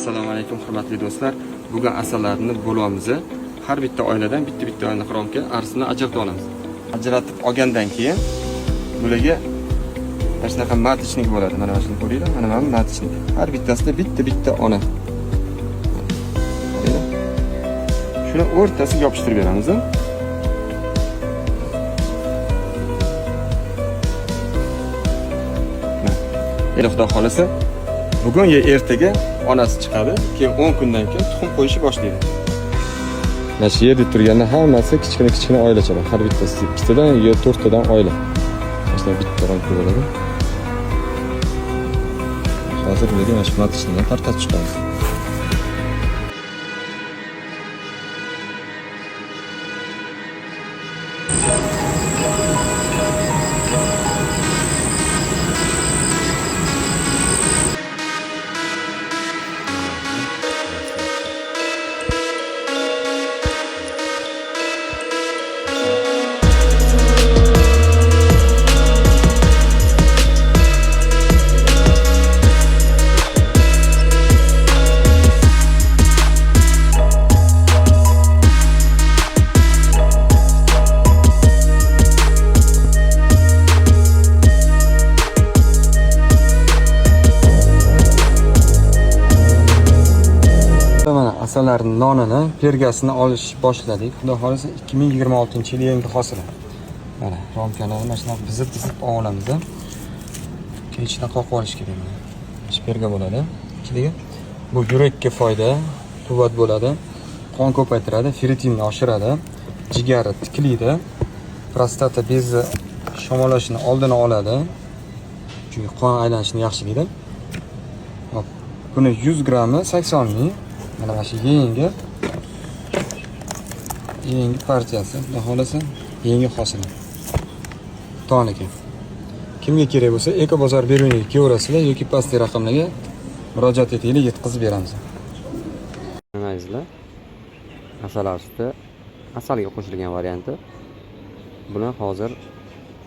Assalomu alaykum hurmatli do'stlar. Bugun asallarni bo'lamiz. Har bitta oiladan bitta oyna qiromga arsini ajratib olamiz. Ajratib olgandan keyin bularga mana shunaqa matichnik bo'ladi. Mana shuni ko'ringlar. Mana bu matichnik. Har bittasida bitta ona. Shuni o'rtasiga yopishtirib beramiz. Xudo xolasa bugun ya ertaga onasi chiqadi, keyin 10 kundan keyin tuxum qo'yishni boshlaydi. Mana shu yerda turganda hammasi kichkina oilachalar. Har bittasi ikkitadan yo 4 tadan oila. Mana bitta rangda bo'ladi. Hozir bularga mana shu matishni tarqatib chiqamiz. Asallarning nonini, pergasini olish boshladik. Xudo xolasa 2026-yil yangi hosil. Mana romkani mana shunaqa bizib olamiz. Keyin ichidan qoqib olish kerak mana. Shu perga bo'ladi. Ichidagi bu yurakka foyda, quvvat bo'ladi, qon ko'paytiradi, ferritinni oshiradi, jigarni tiklaydi, prostata bezi shamollashini oldini oladi. Chunki qon aylanishini yaxshilaydi. Hop, buni 100 grammi 80 ming. Mana shu yangi partiyasi. Xudo xolasa yangi hosil. Toniki. Kimga kerak bo'lsa, Eko bozor beruniga kelaverasizlar yoki pastki raqamlarga murojaat etinglar, yetkazib beramiz. Nimaizlar? Asallar suti asalga qo'shilgan varianti. Buni hozir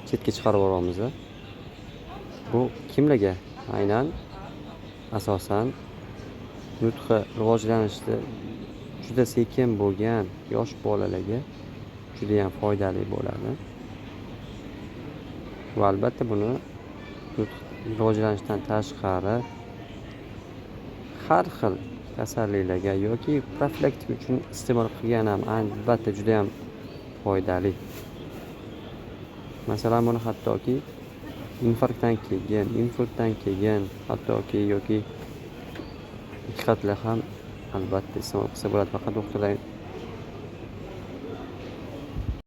chetga chiqarib yuboramiz. Bu kimlarga? Aynan asosan nutqi rivojlanishda juda sekin bo'lgan yosh bolalarga juda ham foydali bo'ladi. Va albatta buni nutq rivojlanishdan tashqari har xil kasalliklarga yoki profilaktika uchun iste'mol qilgan ham albatta juda ham foydali. Masalan, buni hattoki infarktdan keyin, hattoki yoki ikki qatla ham albatta iste'mol qilsa bo'ladi. Faqat doktorlar